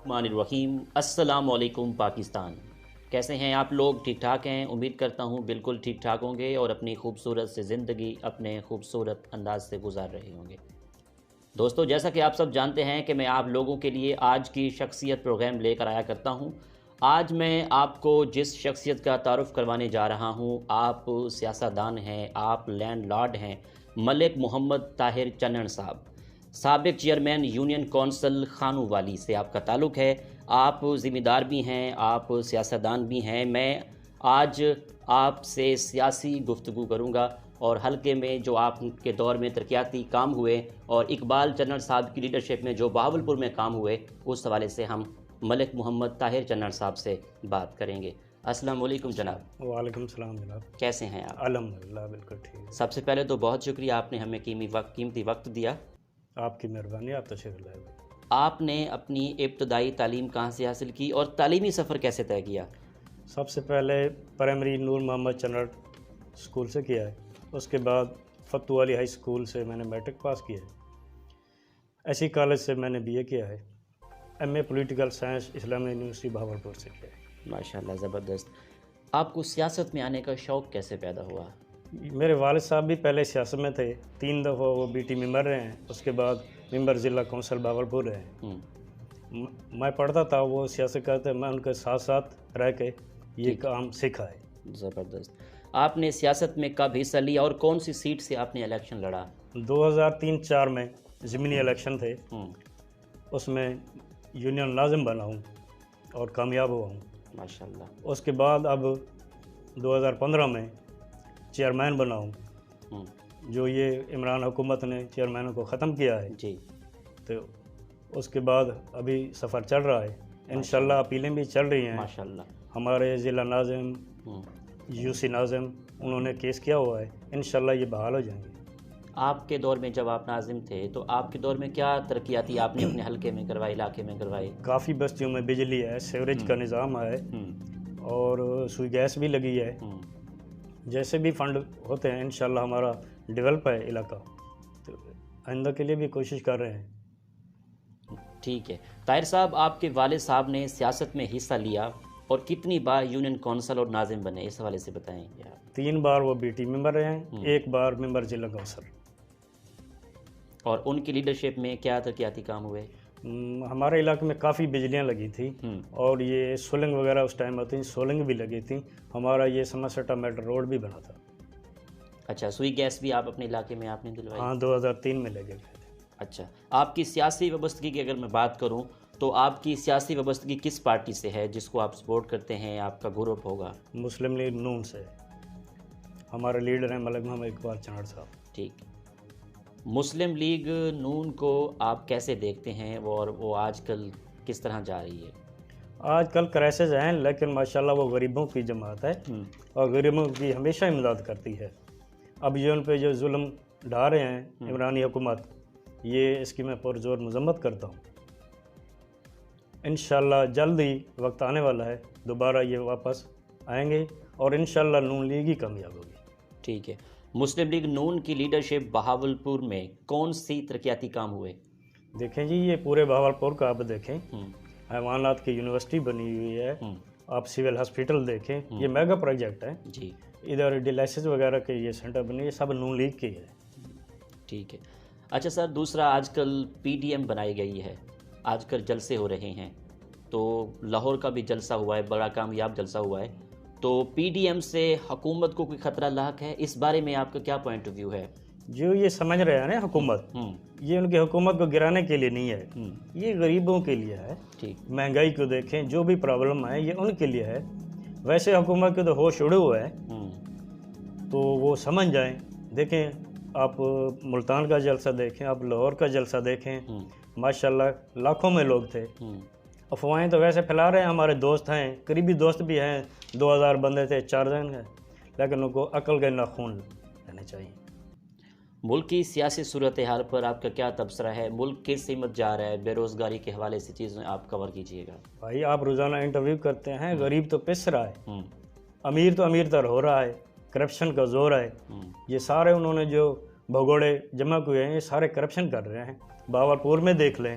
الرحمن الرحیم۔ السلام علیکم پاکستان، کیسے ہیں آپ لوگ؟ ٹھیک ٹھاک ہیں؟ امید کرتا ہوں بالکل ٹھیک ٹھاک ہوں گے اور اپنی خوبصورت سے زندگی اپنے خوبصورت انداز سے گزار رہے ہوں گے۔ دوستو، جیسا کہ آپ سب جانتے ہیں کہ میں آپ لوگوں کے لیے آج کی شخصیت پروگرام لے کر آیا کرتا ہوں۔ آج میں آپ کو جس شخصیت کا تعارف کروانے جا رہا ہوں، آپ سیاستدان ہیں، آپ لینڈ لارڈ ہیں، ملک محمد طاہر چنن صاحب، سابق چیئرمین یونین کونسل خانو والی سے آپ کا تعلق ہے۔ آپ ذمہ دار بھی ہیں، آپ سیاستدان بھی ہیں۔ میں آج آپ سے سیاسی گفتگو کروں گا اور حلقے میں جو آپ کے دور میں ترقیاتی کام ہوئے اور اقبال چنن صاحب کی لیڈرشپ میں جو بہاولپور میں کام ہوئے، اس حوالے سے ہم ملک محمد طاہر چنن صاحب سے بات کریں گے۔ السلام علیکم جناب۔ وعلیکم السلام جناب، کیسے ہیں آپ؟ الحمدللہ بالکل ٹھیک۔ سب سے پہلے تو بہت شکریہ، آپ نے ہمیں قیمتی وقت دیا۔ آپ کی مہربانی، آپ تشریف لائے۔ آپ نے اپنی ابتدائی تعلیم کہاں سے حاصل کی اور تعلیمی سفر کیسے طے کیا؟ سب سے پہلے پرائمری نور محمد چنن اسکول سے کیا ہے، اس کے بعد فتو علی ہائی اسکول سے میں نے میٹرک پاس کیا ہے، ایسی کالج سے میں نے بی اے کیا ہے، ایم اے پولیٹیکل سائنس اسلامی یونیورسٹی بہاولپور سے کیا ہے۔ ماشاءاللہ، زبردست۔ آپ کو سیاست میں آنے کا شوق کیسے پیدا ہوا؟ میرے والد صاحب بھی پہلے سیاست میں تھے، 3 دفعہ وہ بی ٹی ممبر رہے ہیں، اس کے بعد ممبر ضلع کونسل بہاولپور رہے ہیں۔ میں پڑھتا تھا، وہ سیاست کرتے، میں ان کے ساتھ ساتھ رہ کے یہ کام سیکھا ہے۔ زبردست۔ آپ نے سیاست میں کب حصہ لیا اور کون سی سیٹ سے آپ نے الیکشن لڑا؟ 2003-04 میں ضمنی الیکشن تھے، اس میں یونین ناظم بنا ہوں اور کامیاب ہوا ہوں ماشاءاللہ۔ اس کے بعد اب 2015 میں چیئرمین بنا ہوں، جو یہ عمران حکومت نے چیئرمینوں کو ختم کیا ہے جی، تو اس کے بعد ابھی سفر چل رہا ہے، انشاءاللہ اپیلیں بھی چل رہی ہیں۔ ماشاءاللہ۔ ہمارے ضلع ناظم، یو سی ناظم، انہوں نے کیس کیا ہوا ہے، انشاءاللہ یہ بحال ہو جائیں گے۔ آپ کے دور میں جب آپ ناظم تھے تو آپ کے دور میں کیا ترقیاتی آپ نے اپنے حلقے میں کروائی، علاقے میں کروائی؟ کافی بستیوں میں بجلی ہے، سیوریج کا نظام ہے اور سوئی گیس بھی لگی ہے۔ جیسے بھی فنڈ ہوتے ہیں انشاءاللہ ہمارا ڈیولپ ہے علاقہ، تو آئندہ کے لیے بھی کوشش کر رہے ہیں۔ ٹھیک ہے۔ طاہر صاحب، آپ کے والد صاحب نے سیاست میں حصہ لیا اور کتنی بار یونین کونسل اور ناظم بنے، اس حوالے سے بتائیں گے آپ؟ 3 بار وہ بی ٹی ممبر رہے ہیں، 1 بار ممبر ضلع کونسل۔ اور ان کی لیڈرشپ میں کیا ترقیاتی کام ہوئے؟ ہمارے علاقے میں کافی بجلیاں لگی تھیں اور یہ سولنگ وغیرہ اس ٹائم ہوتی، سولنگ بھی لگی تھیں، ہمارا یہ سمرسٹا میٹر روڈ بھی بنا تھا۔ اچھا، سوئی گیس بھی آپ اپنے علاقے میں آپ نے دلوائی؟ ہاں، 2003 میں لگے گئے تھے۔ اچھا، آپ کی سیاسی وابستگی کی اگر میں بات کروں تو آپ کی سیاسی وابستگی کس پارٹی سے ہے جس کو آپ سپورٹ کرتے ہیں؟ آپ کا گروپ ہوگا؟ مسلم لیگ نون سے، ہمارے لیڈر ہیں ملک محمد اقبال چنن صاحب۔ ٹھیک۔ مسلم لیگ نون کو آپ کیسے دیکھتے ہیں اور وہ آج کل کس طرح جا رہی ہے؟ آج کل کرائسس ہیں لیکن ماشاءاللہ وہ غریبوں کی جماعت ہے اور غریبوں کی ہمیشہ امداد کرتی ہے۔ اب یہ ان پہ جو ظلم ڈھا رہے ہیں عمرانی حکومت، یہ اس کی میں پرزور مذمت کرتا ہوں۔ انشاءاللہ جلد ہی وقت آنے والا ہے، دوبارہ یہ واپس آئیں گے اور انشاءاللہ نون لیگ ہی کامیاب ہوگی۔ ٹھیک ہے۔ مسلم لیگ نون کی لیڈرشپ بہاولپور میں کون سی ترقیاتی کام ہوئے؟ دیکھیں جی، یہ پورے بہاولپور کا آپ دیکھیں، حیوانات کی یونیورسٹی بنی ہوئی ہے، آپ سول ہاسپٹل دیکھیں، یہ میگا پروجیکٹ ہے جی۔ ادھر ڈیلائسس وغیرہ کے یہ سینٹر بنے، یہ سب نون لیگ کے ہے۔ ٹھیک ہے۔ اچھا سر، دوسرا آج کل پی ڈی ایم بنائی گئی ہے، آج کل جلسے ہو رہے ہیں، تو لاہور کا بھی جلسہ ہوا ہے، بڑا کامیاب جلسہ ہوا ہے، تو پی ڈی ایم سے حکومت کو کوئی خطرہ لاحق ہے؟ اس بارے میں آپ کا کیا پوائنٹ آف ویو ہے؟ جو یہ سمجھ رہے ہیں نا حکومت، یہ ان کی حکومت کو گرانے کے لیے نہیں ہے، یہ غریبوں کے لیے ہے۔ ٹھیک۔ مہنگائی کو دیکھیں، جو بھی پرابلم ہے یہ ان کے لیے ہے۔ ویسے حکومت کے تو ہوش اڑے ہوئے ہیں، تو وہ سمجھ جائیں۔ دیکھیں آپ ملتان کا جلسہ دیکھیں، آپ لاہور کا جلسہ دیکھیں، ماشاءاللہ لاکھوں میں لوگ تھے۔ افواہیں تو ویسے پھیلا رہے ہیں، ہمارے دوست ہیں، قریبی دوست بھی ہیں، 2000 بندے تھے، 4 دن ہیں، لیکن ان کو عقل کے ناخن لینے چاہیے۔ ملک کی سیاسی صورتحال پر آپ کا کیا تبصرہ ہے؟ ملک کس سمت جا رہا ہے؟ بے روزگاری کے حوالے سے چیزیں آپ کور کیجیے گا۔ بھائی آپ روزانہ انٹرویو کرتے ہیں، غریب تو پس رہا ہے، امیر تو امیر تر ہو رہا ہے، کرپشن کا زور ہے۔ یہ سارے انہوں نے جو بھگوڑے جمع ہوئے ہیں، یہ سارے کرپشن کر رہے ہیں۔ بہاولپور میں دیکھ لیں،